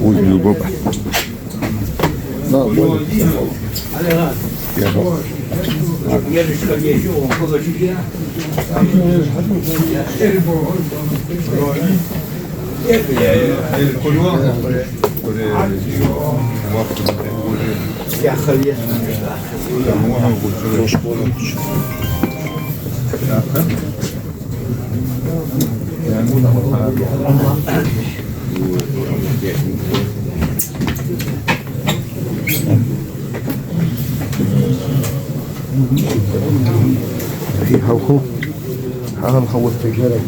Ой, глубоко. Да, более. Я был. في خوخو هذا مخوف تجارة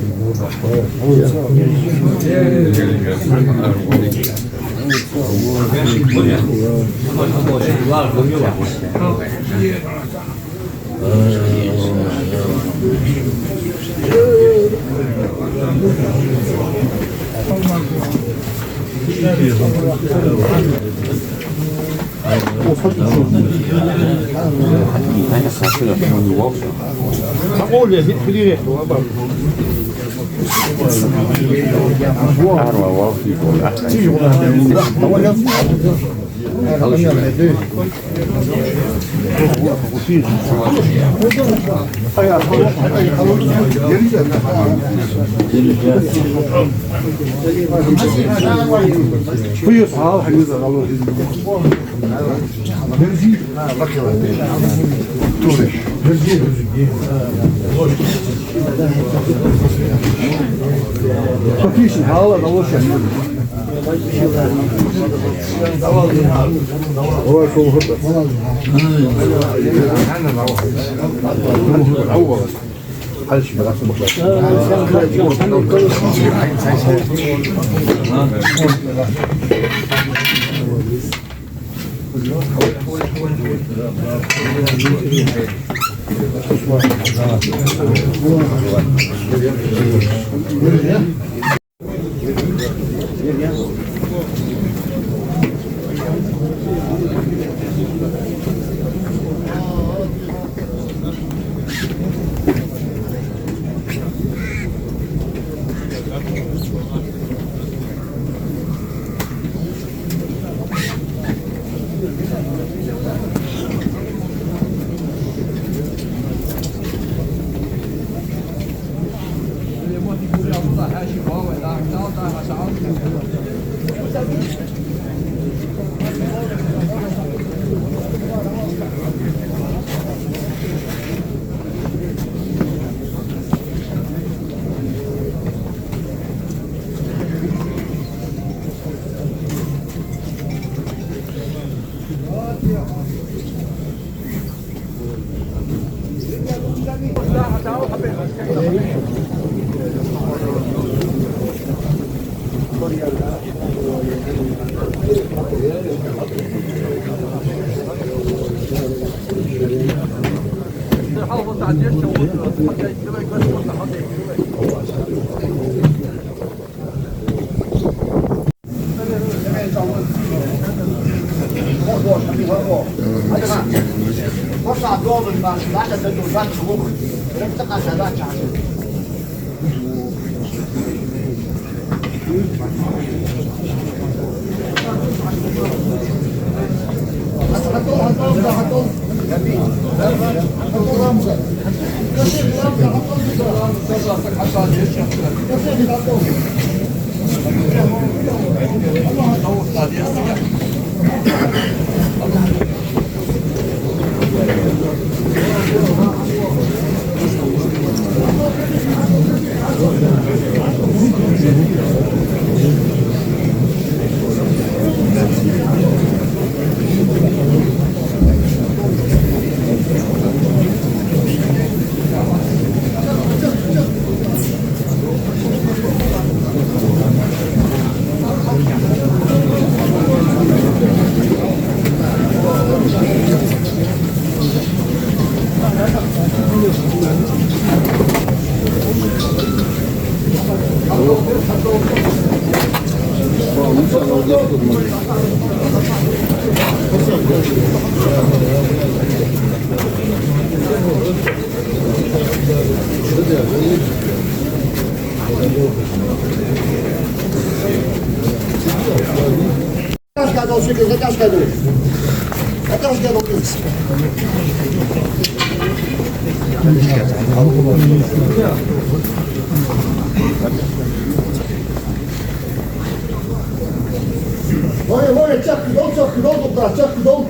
Moje, czak do dobra, czak do.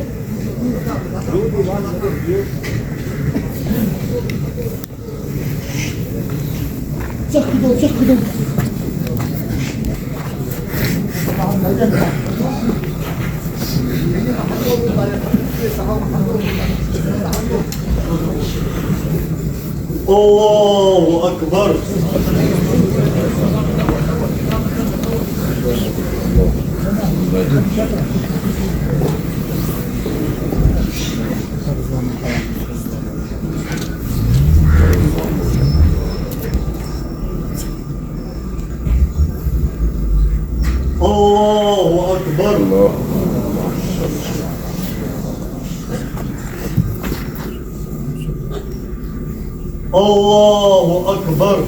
Czak do. Allahu Akbar. Allahu Akbar. Allahu Akbar.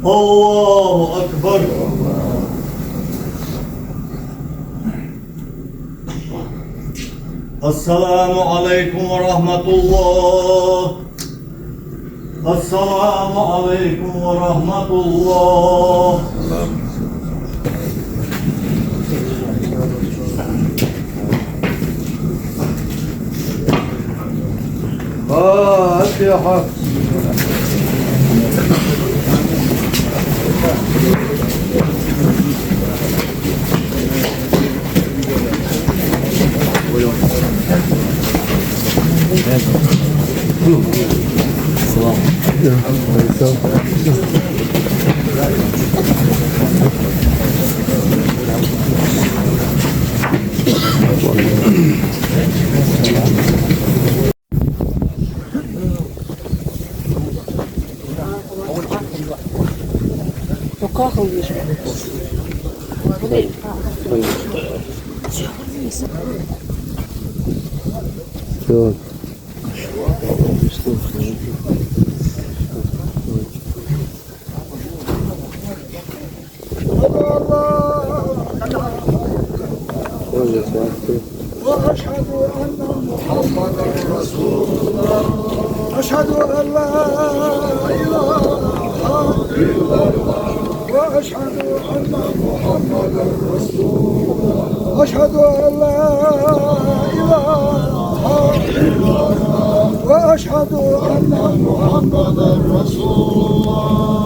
Allahu Akbar. Assalamu alaikum wa rahmatullah. Assalamu alaikum wa rahmatullah. Fatiha. Good. وأشهد أن محمدا رسول الله أشهد أن لا إله إلا الله وأشهد أن محمدا رسول الله أشهد أن لا إله إلا الله وأشهد أن محمدا رسول الله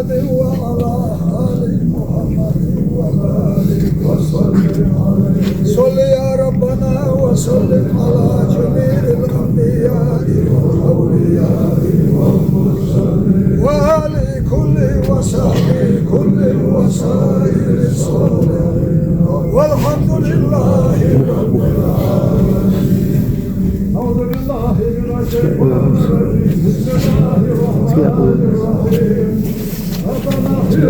محمد وعلى آل محمد وبارك وسلم عليه صل يا ربنا وسلم على جميع الأنبياء والأولياء والمرسلين وآل كل وصحبه كل وسائر الصالحين والحمد لله رب العالمين. أعوذ بالله من الشيطان الرجيم بسم الله الرحمن الرحيم ربنا اغفر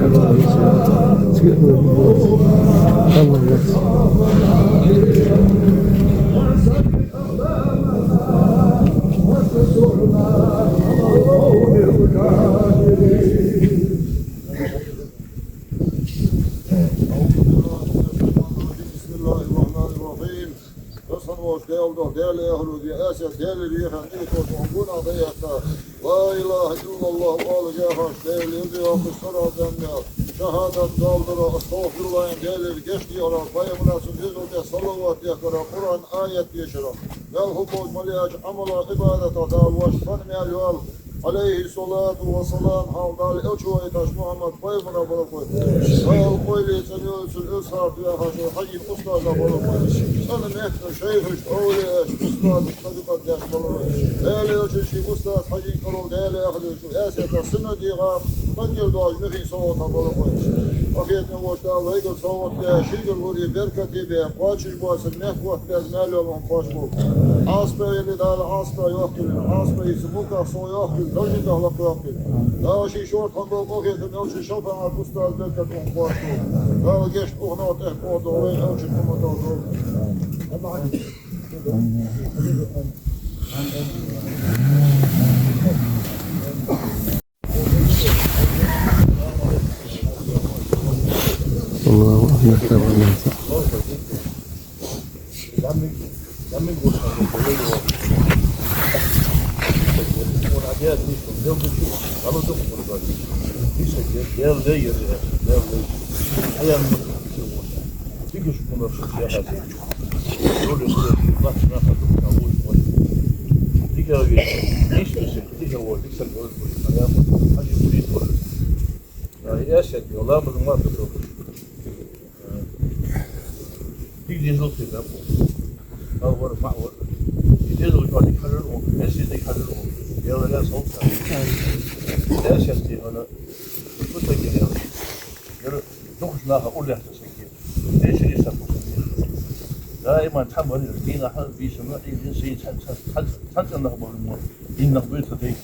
لا إله إلا الله والجاه اشتغل وقصر شهادة دولة استغفر الله جل geçti ara bayramın sözü salavat yakara Kur'an ayet yaşara vel hubuz maliyaj amala ibadet ada vaşfan meyal aleyhi salatu ve selam havdal elçu etaş Muhammed bayramına bırakıyor vel koyli sanıyorsun ısraf ve haşu hayy ustaza bırakıyor sana mehter şeyh öyle ustaz tabikat yaşmalı değerli ölçü şey ustaz hayy karol değerli ahli şu esete sınır diğa Fangel doğal mühim savunma bırakıyor Afiyetine boşta Allah'ı savunma şükür buraya berkati be kaçış basın nehvat bezmeli olan kaç bu asla eli dağlı asla yok gibi asla ise mutlaka so yok gibi dağlı dağlı yok gibi daha şey şort handol okuyordum ölçü şofan ustaz berkati on kaç bu daha geç oğnat ehkodu olay ölçü komutanı الله أكبر الله يجلسوا في الأبو أو معول يجلسوا يقعد يحررهم يسير يحررهم يلا لا صوت لا شفتي أنا كنت أجي يلا نخش لها أقول لها تسكير ليش يسافر دائما تحمل الدين أحد في سماء الإنسان حتى نخبر الموت إن نخبر تدي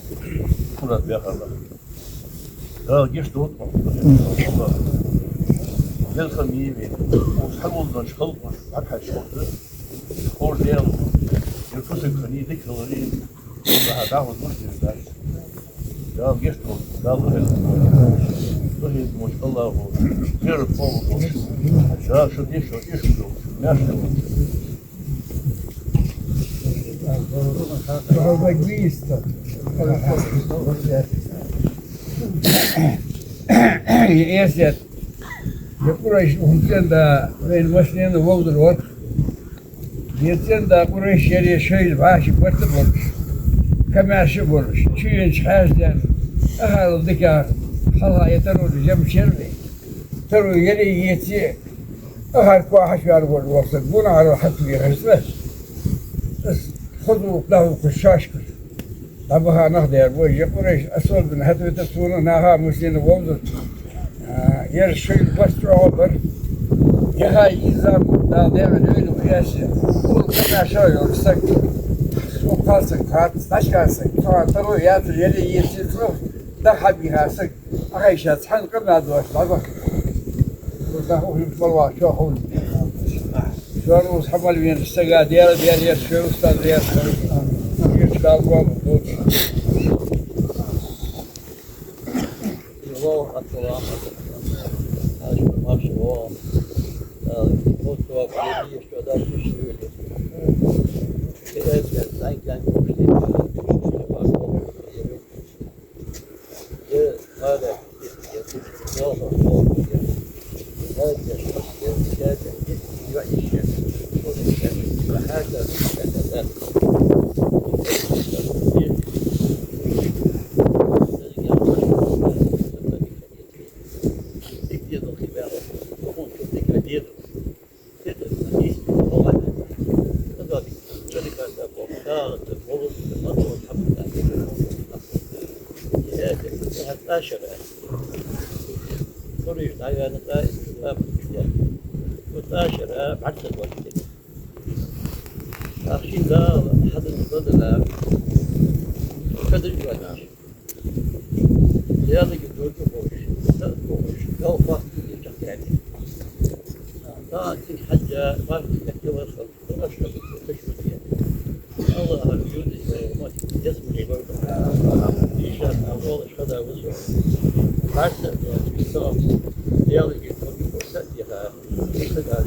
كلها بيها الله لا جيش دوت الخميمي وحاولنا نشخلطوا فتحة الشغل خور ديالو يلفصل خليه ذكر غريب وراح دعوة مسلم بس قال يشتغل قال له ما شاء الله غير الفوق شو شو يشتغل ماشي ياسر قريش ممكن ده بين وسنين ووضع الوقت يتين ده قريش يلي شيء بعاش بورش كما شبورش شيء حاج ده أهل الذكاء خلا يترو جنب شربي ترو يلي يتي أهل كواحش ياربور الوقت بنا على حسب يخسرش بس خذوا له كشاشكر طبها نهضي يا يا قريش أصل من هتو تسونا نها مسلين ووضع يرشي بس عبر يهاي إذا دا دائما يقولوا قياسي كل كما شاء يرسك وقاسك كات تشكاسك ترو ياتو يلي يتسلو ده حبيها سك أخيشات حن قمنا دوش طبعا وتاخذ بالوا شو هو شو روس حمل بين السجا ديال يرشي أستاذ ديال يشتغل قوم الله أكبر ما شاء الله مستوى قلبي يشتغل في الشغل كذا كان هذا 15 قريش عيان قائد كتاب الكتاب 15 بعد الوقت أخشي لا أحد الفضل كذا جوانا زيادة جدول كبوش لو فاق يعني تأتي حاجة ما بتحكي ويخلق وأشرب تشرب يعني الله الوجود ما يسمى برضه يشان أول شهادة وزر حتى في الصلاة زيادة جدول كبوش تأتيها كذا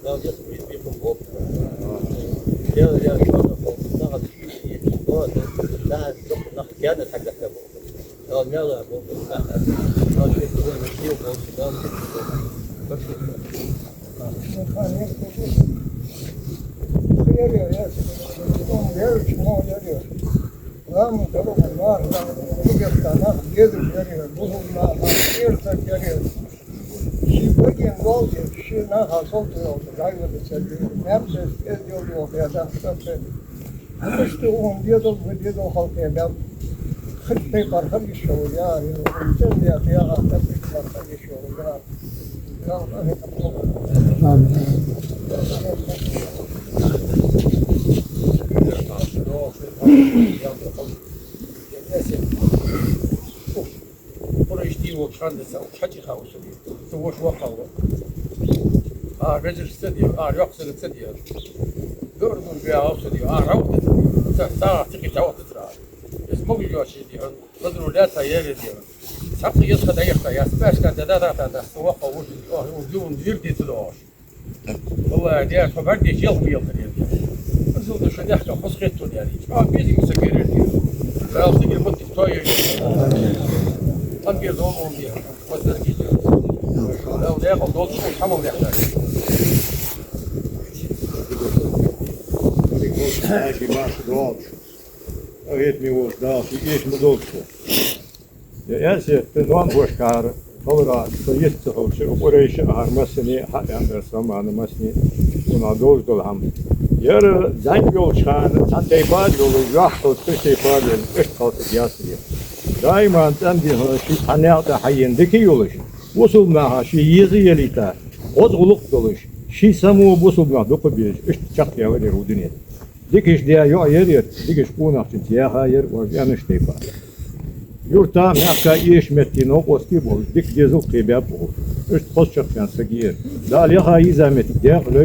لا يسمى بيكم بوب زيادة شهادة فوق نقد شيء لا نقد كانت حاجة كبوش قال يلا بوب قال شيء يقول مشيو بوب قال yarıyor ya. Onu yarıyor, şunu yarıyor. Lan tarafı var, bu yaptana gelir yarıyor. Bu bunlar yarıyor, yarıyor. Şu bugün oldu, şu ne hasıl oldu, gayet çeliyor. Hepsi ediyor ya da hepsi. İşte on diyor da bu diyor da halkaya ben hıttı parka geçiyor ya. İnsan diye ya hıttı parka geçiyor ya. قريش دي وخالد حكي خاوس سووش وقاو رجل استدي يقصد استدي دور بيا اوسدي روت ساعه تقي توت ترى اسمه يوشي دي قدروا لا تيار دي سقي يسقط يقطع يا سباش كان دا وقاو ودون ديرتي تدوش والله دي فبردي جيل بيل زود شو يحكي فسخته يعني بيجي مسكر دي راح تيجي بنت توي تنقي زون بيها وتركي لو ياخذ دول شو حمل يحتاج ماشي ماشي دوالش أغيت ميوش دالش إيش مدولشو يا أسيت تنوان بوشكار فورا سيستهو شو قريش أهار مسني حق عند سمان مسني ونا دول هم ير زين يول شان تنتيباد يول يحطو تشتيباد الاشتغال السياسي دائما تندي شي حناقة حين دكي يولش وصل معها شي يزي يليتا وزغلق دولش شي سمو وصل مع دق بيج اشتشق يا ولي رودنيت ديكش ديا يو يرير ديكش قونا تنتيا خير وجانا اشتيباد يورتا معك إيش متينو قصدي بول ديك ديزو قيباب بول إيش تخش كان سجير دال يخا يزامت ديق لو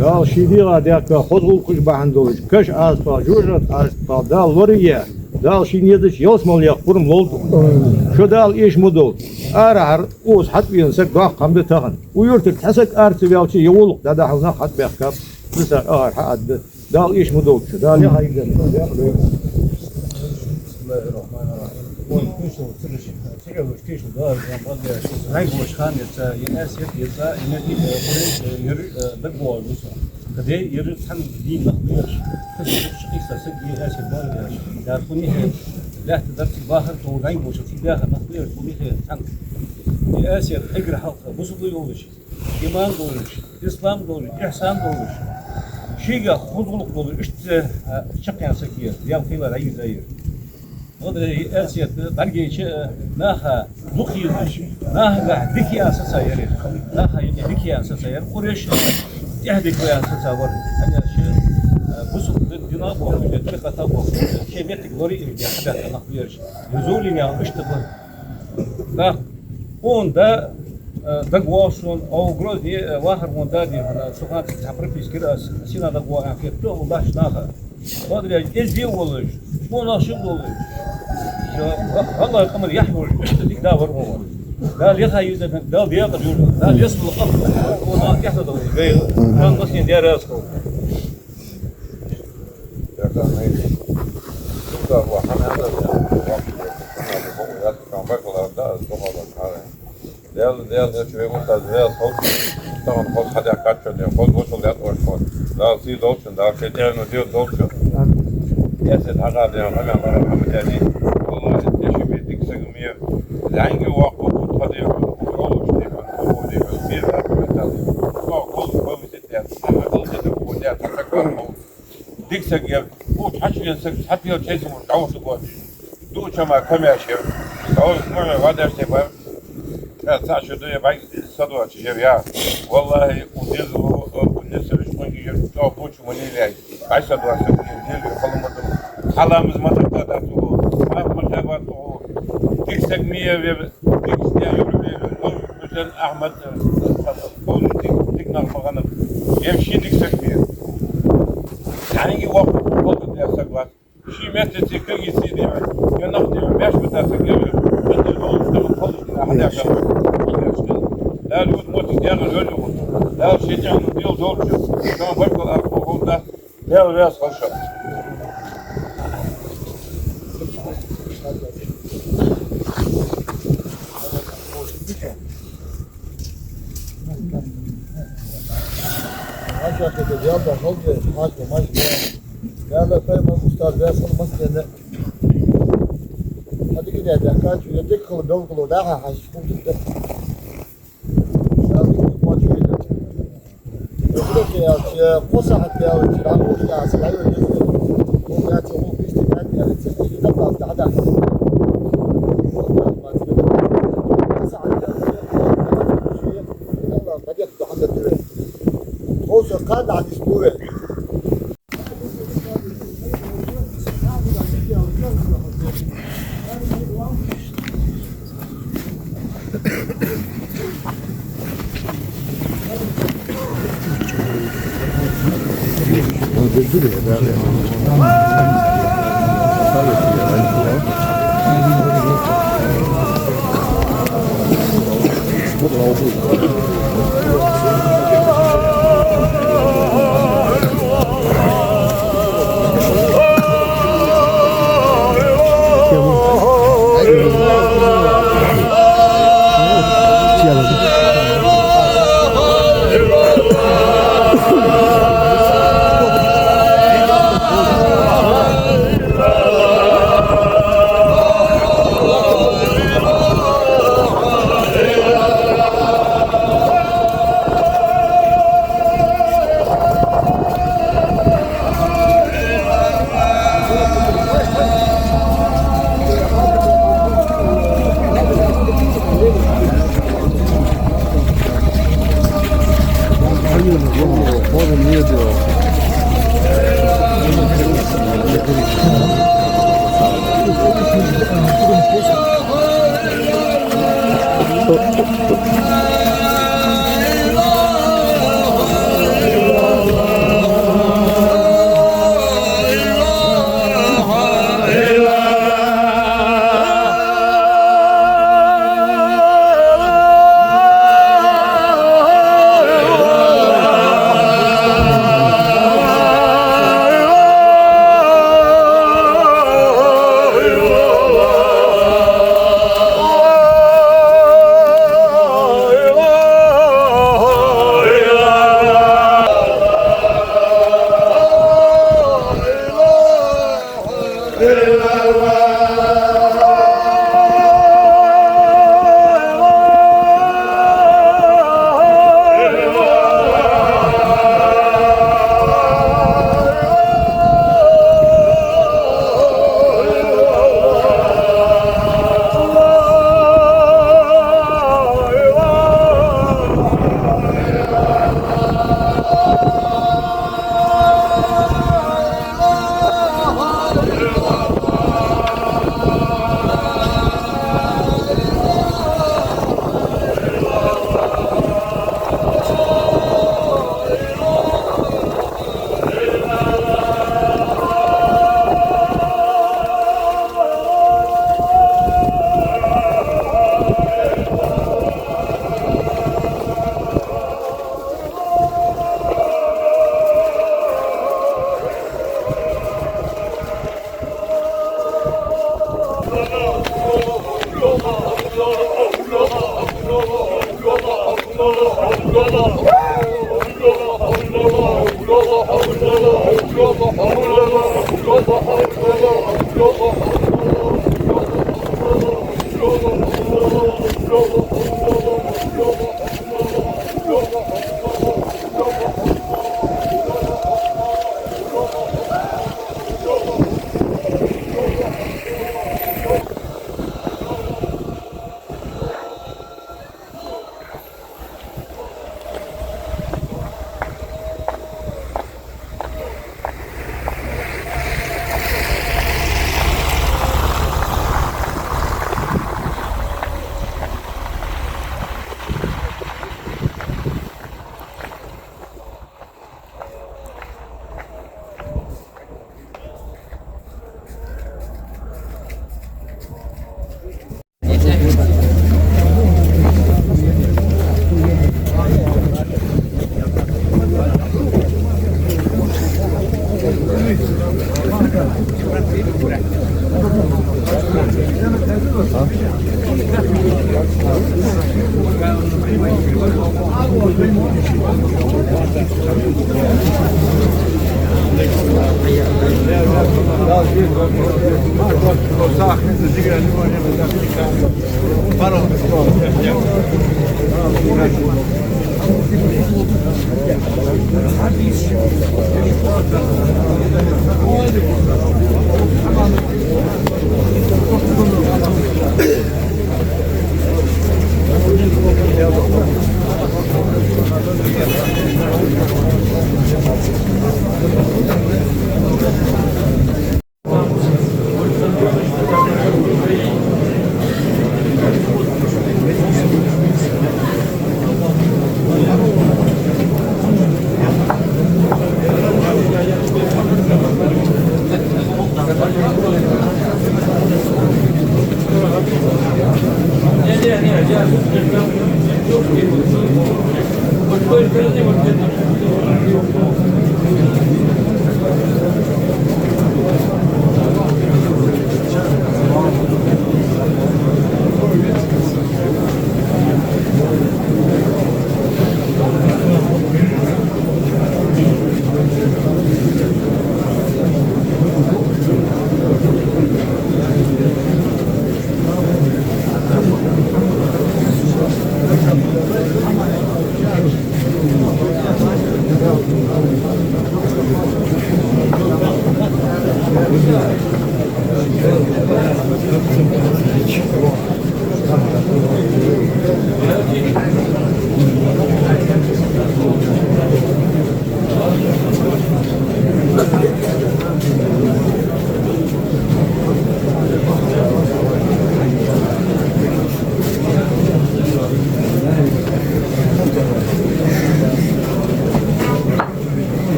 دال شيدي غاديك خذوا كش بعندوش كش أسفا جوجت أسفا دال وريا دال شينيدش يوسمال يقبرم لولد شو دال إيش مدول أرعر أوز حد بينسك قاق قمد تغن ويورتك تحسك أرت بيوتي يولق دا حزنا حد بيحكب بس حد دال إيش مدول شو دال يخا يزامت ديق لو بسم الله الرحمن الرحيم وكيشو ترش تيجي كيشو دار هاي بوش خان يتا يناس يتا ينادي قريش ير دبوا الوسا كده ير كان دي نقدرش شقيسة سجي ايش البال دار كوني لا تقدر تباهر تو هاي بوش تباهر نقدر كوني كان ياس يقرا حلقه بوصل يولش ايمان دولش اسلام دولش احسان دولش شيء خذلق دولش شقيا سكير يا خيلا هاي زاير هذا أسيد برجيش ناها لقيش ناها ذكي أساسا يري ناها ذكي أساسا يري قريش يهدي كوي أساسا ور أنا شيء بس دينار ولا طريقة تابو كمية غوري اللي حدا أنا خيرش يزولني أو اشتغل لا هون ده دقواشون أو غرودي واحد من دادي هنا سكان تعبر في كده سينا دقوا عن كده والله ناها هذا يجي ولا مو ناشط ولا والله القمر يحمل اشتدي دا ورمو دا ليها يدا دا بياقة جولا دا يصل الأفضل هو يحتض غير كان قصين ديار ياسكو يا كان هيك هو حنا هذا كان بقول هذا ده شوي ممتاز ده صوت طبعا خد حدا كاتشر ده خد وصل ده وصل ده سي دوتشن ده كده انه ديو دوتشن يا سيد حاجه ده انا محمد يعني والله يشي بيدك سقميه العنقه وقفه خد يقول شيء كبير كل ست انا قلت له ده تفكر ديك سق هو حشي سق حتى لو تشيز من دعوه تقول دو uçama kamerşi. O sonra vaderse var. Ya saçı diye ben sadı açacağım ya. Vallahi ucuz o ne sürüşme gidiyor. O bu çumanıyla. Ay sadı açacağım. Geliyor kalamadım. Halamız matakta da o. Mahmut var o. Diksek miye ve dikste yürüyor. O bütün Ahmet politik nakmaganı. Yemşi diksek miye. Yani ki vakit oldu diyorsak var. Şu mesleci kırgisi diyor. Yanak diyor. Beş müddetse geliyor. Ben de oluştuğum konuştuğum. Hadi yapalım. لا الود موت ياغ الولو لا شيء ديال دورجو كان بركو اكو ده لا راس خشب Aşağı kötü cevap da oldu. Maç. Ya da kayma ustad versin maskeyle. Hadi gidelim. Kaç yedek kılı dol kılı daha haş buldu. يا قصحت يا وجران ويا سلاي ويا ويا تقول في استعداد يا تسوي قطع تعدى الله قد يقطع عند الدوله هو قاعد على الاسبوع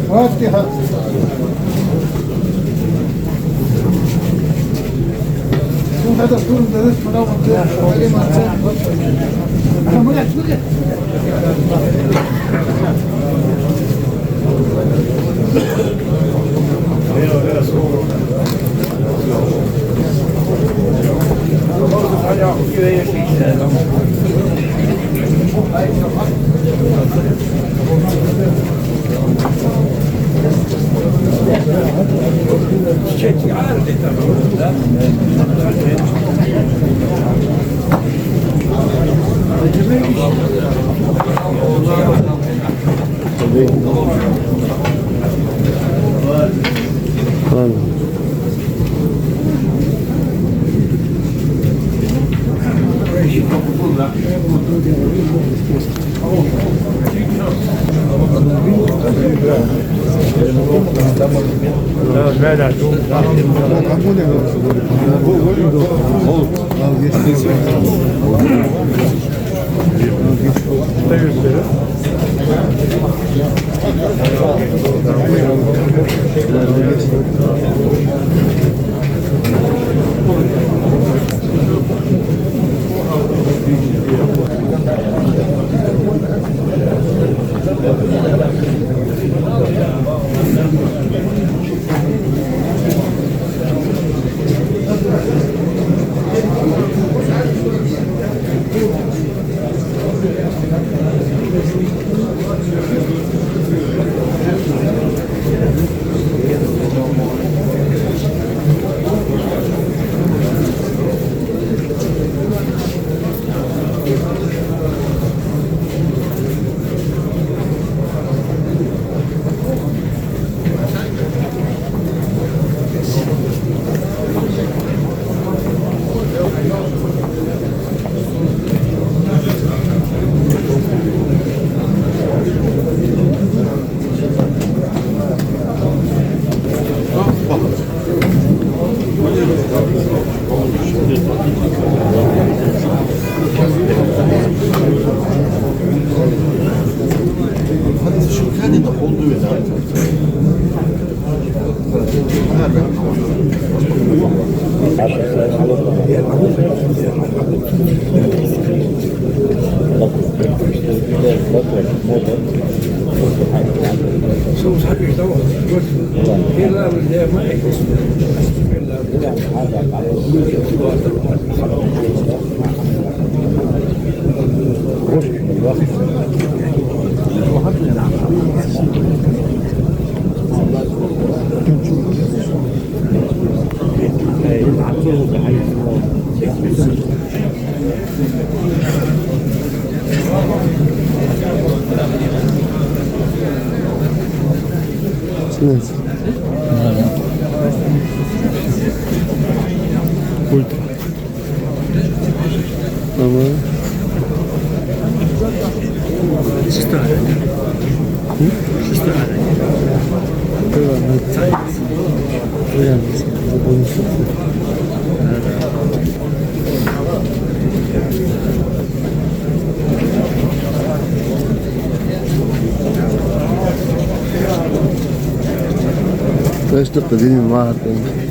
فاتحة شوف هذا كله درس منور Hadi şu kendi de olduğu zaten. Somos happy estamos. ¿Qué la idea más? Questo pedini Martin.